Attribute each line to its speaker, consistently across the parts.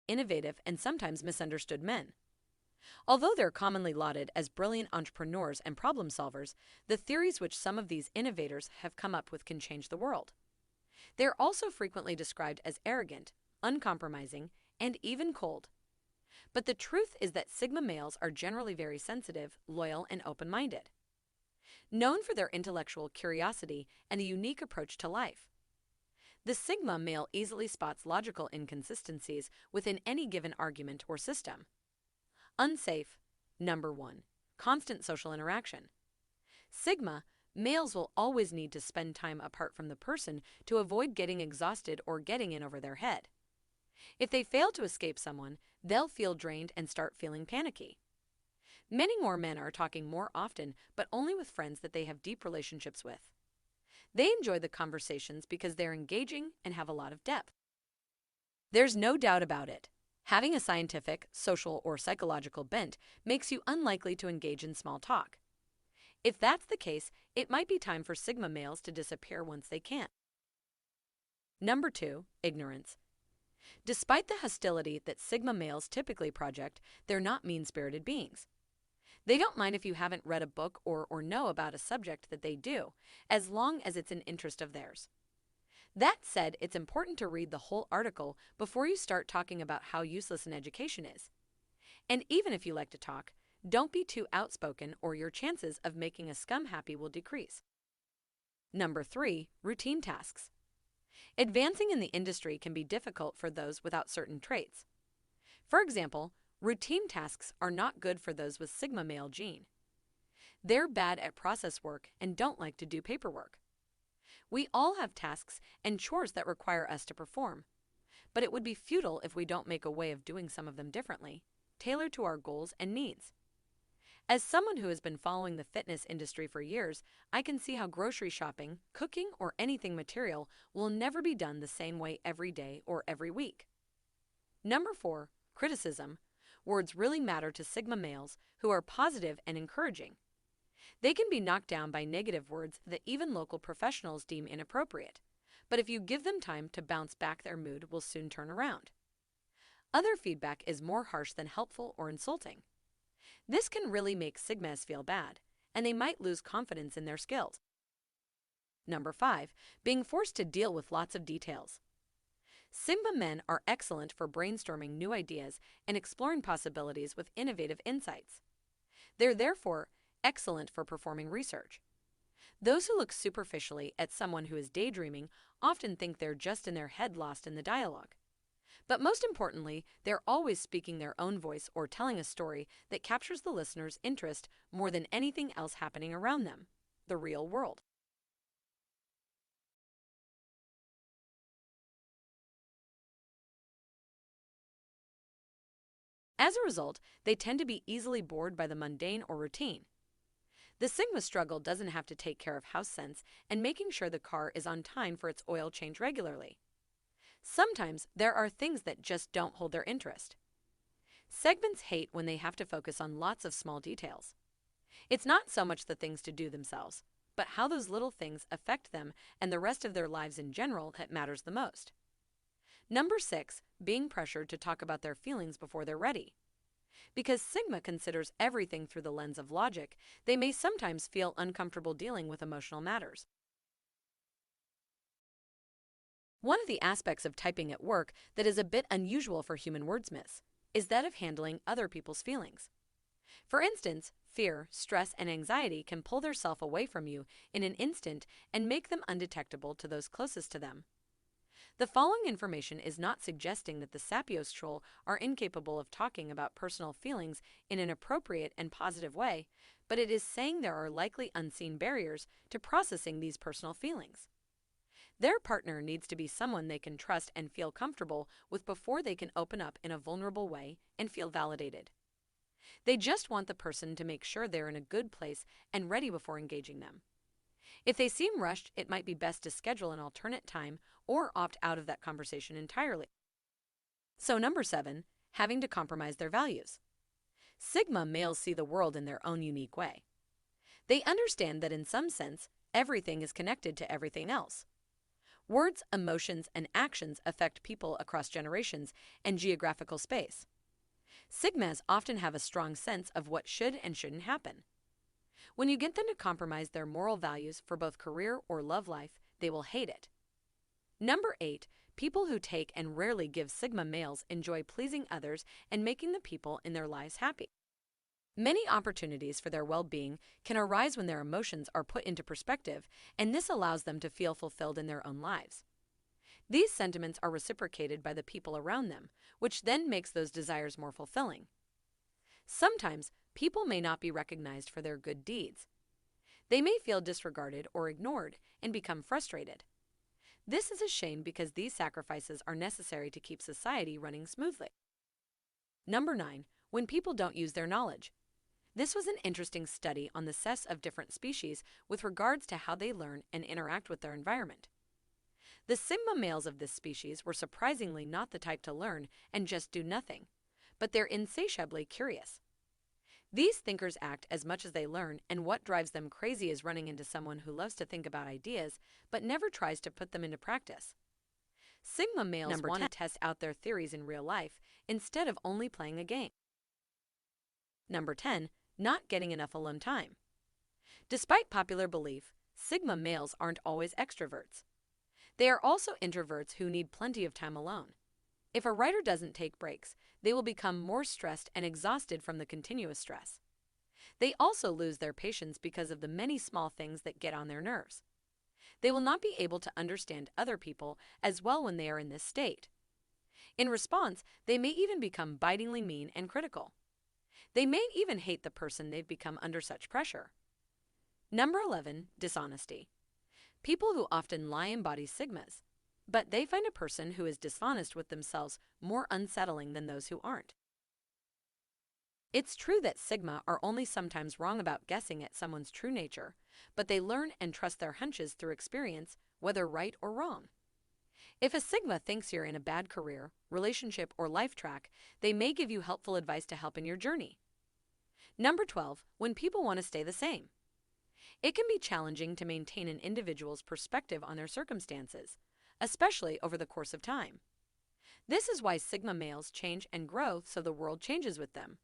Speaker 1: innovative, and sometimes misunderstood men. Although they're commonly lauded as brilliant entrepreneurs and problem solvers, the theories which some of these innovators have come up with can change the world. They're also frequently described as arrogant, uncompromising, and even cold. But the truth is that Sigma males are generally very sensitive, loyal, and open-minded. Known for their intellectual curiosity and a unique approach to life. The Sigma male easily spots logical inconsistencies within any given argument or system. Unsafe. Number 1. Constant social interaction. Sigma males will always need to spend time apart from the person to avoid getting exhausted or getting in over their head. If they fail to escape someone, they'll feel drained and start feeling panicky. Many more men are talking more often, but only with friends that they have deep relationships with. They enjoy the conversations because they're engaging and have a lot of depth. There's no doubt about it. Having a scientific, social, or psychological bent makes you unlikely to engage in small talk. If that's the case, it might be time for Sigma males to disappear once they can. Number 2. Ignorance. Despite the hostility that Sigma males typically project, they're not mean-spirited beings. They don't mind if you haven't read a book or know about a subject that they do, as long as it's an interest of theirs. That said, it's important to read the whole article before you start talking about how useless an education is. And even if you like to talk, don't be too outspoken or your chances of making a scum happy will decrease. Number 3. Routine tasks. Advancing in the industry can be difficult for those without certain traits. For example, routine tasks are not good for those with Sigma male gene. They're bad at process work and don't like to do paperwork. We all have tasks and chores that require us to perform, but it would be futile if we don't make a way of doing some of them differently, tailored to our goals and needs. As someone who has been following the fitness industry for years, I can see how grocery shopping, cooking, or anything material will never be done the same way every day or every week. Number 4. Criticism. Words really matter to Sigma males who are positive and encouraging. They can be knocked down by negative words that even local professionals deem inappropriate, but if you give them time to bounce back, their mood will soon turn around. Other feedback is more harsh than helpful or insulting. This can really make Sigmas feel bad, and they might lose confidence in their skills. Number 5. Being forced to deal with lots of details. Sigma men are excellent for brainstorming new ideas and exploring possibilities with innovative insights. They're therefore excellent for performing research. Those who look superficially at someone who is daydreaming often think they're just in their head, lost in the dialogue. But most importantly, they're always speaking their own voice or telling a story that captures the listener's interest more than anything else happening around them, the real world. As a result, they tend to be easily bored by the mundane or routine. The Sigma struggle doesn't have to take care of house scents and making sure the car is on time for its oil change regularly. Sometimes there are things that just don't hold their interest. Segments hate when they have to focus on lots of small details. It's not so much the things to do themselves, but how those little things affect them and the rest of their lives in general that matters the most. Number 6. Being pressured to talk about their feelings before they're ready. Because Sigma considers everything through the lens of logic, they may sometimes feel uncomfortable dealing with emotional matters. One of the aspects of typing at work that is a bit unusual for human wordsmiths is that of handling other people's feelings. For instance, fear, stress, and anxiety can pull their self away from you in an instant and make them undetectable to those closest to them. The following information is not suggesting that the Sapios troll are incapable of talking about personal feelings in an appropriate and positive way, but it is saying there are likely unseen barriers to processing these personal feelings. Their partner needs to be someone they can trust and feel comfortable with before they can open up in a vulnerable way and feel validated. They just want the person to make sure they're in a good place and ready before engaging them. If they seem rushed, it might be best to schedule an alternate time or opt out of that conversation entirely. So number 7, having to compromise their values. Sigma males see the world in their own unique way. They understand that in some sense, everything is connected to everything else. Words, emotions, and actions affect people across generations and geographical space. Sigmas often have a strong sense of what should and shouldn't happen. When you get them to compromise their moral values for both career or love life, they will hate it. Number 8. People who take and rarely give Sigma males enjoy pleasing others and making the people in their lives happy. Many opportunities for their well-being can arise when their emotions are put into perspective, and this allows them to feel fulfilled in their own lives. These sentiments are reciprocated by the people around them, which then makes those desires more fulfilling. Sometimes, people may not be recognized for their good deeds. They may feel disregarded or ignored and become frustrated. This is a shame because these sacrifices are necessary to keep society running smoothly. Number 9. When people don't use their knowledge. This was an interesting study on the success of different species with regards to how they learn and interact with their environment. The Sigma males of this species were surprisingly not the type to learn and just do nothing, but they're insatiably curious. These thinkers act as much as they learn, and what drives them crazy is running into someone who loves to think about ideas but never tries to put them into practice. Sigma males want to test out their theories in real life instead of only playing a game. Number 10. Not getting enough alone time. Despite popular belief, Sigma males aren't always extroverts. They are also introverts who need plenty of time alone. If a writer doesn't take breaks, they will become more stressed and exhausted from the continuous stress. They also lose their patience because of the many small things that get on their nerves. They will not be able to understand other people as well when they are in this state. In response, they may even become bitingly mean and critical. They may even hate the person they've become under such pressure. Number 11. Dishonesty. People who often lie embody Sigmas, but they find a person who is dishonest with themselves more unsettling than those who aren't. It's true that Sigma are only sometimes wrong about guessing at someone's true nature, but they learn and trust their hunches through experience, whether right or wrong. If a Sigma thinks you're in a bad career, relationship, or life track, they may give you helpful advice to help in your journey. Number 12. When people want to stay the same. It can be challenging to maintain an individual's perspective on their circumstances, especially over the course of time. This is why Sigma males change and grow so the world changes with them.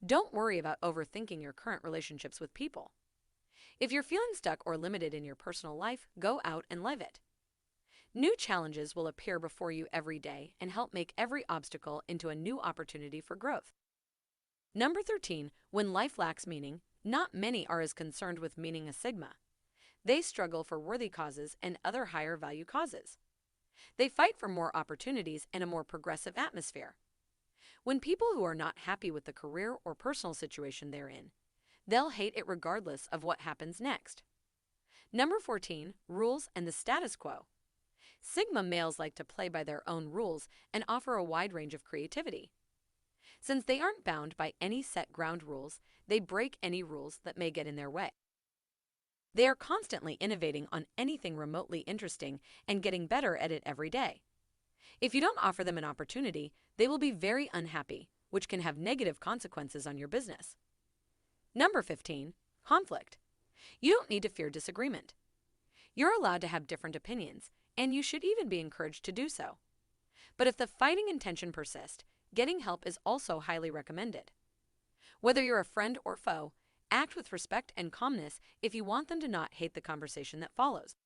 Speaker 1: Don't worry about overthinking your current relationships with people. If you're feeling stuck or limited in your personal life, go out and live it. New challenges will appear before you every day and help make every obstacle into a new opportunity for growth. Number 13. When life lacks meaning, not many are as concerned with meaning as Sigma. They struggle for worthy causes and other higher value causes. They fight for more opportunities and a more progressive atmosphere. When people who are not happy with the career or personal situation they're in, they'll hate it regardless of what happens next. Number 14. Rules and the status quo. Sigma males like to play by their own rules and offer a wide range of creativity. Since they aren't bound by any set ground rules, they break any rules that may get in their way. They are constantly innovating on anything remotely interesting and getting better at it every day. If you don't offer them an opportunity, they will be very unhappy, which can have negative consequences on your business. Number 15. Conflict. You don't need to fear disagreement. You're allowed to have different opinions, and you should even be encouraged to do so. But if the fighting intention persists, getting help is also highly recommended. Whether you're a friend or foe, act with respect and calmness if you want them to not hate the conversation that follows.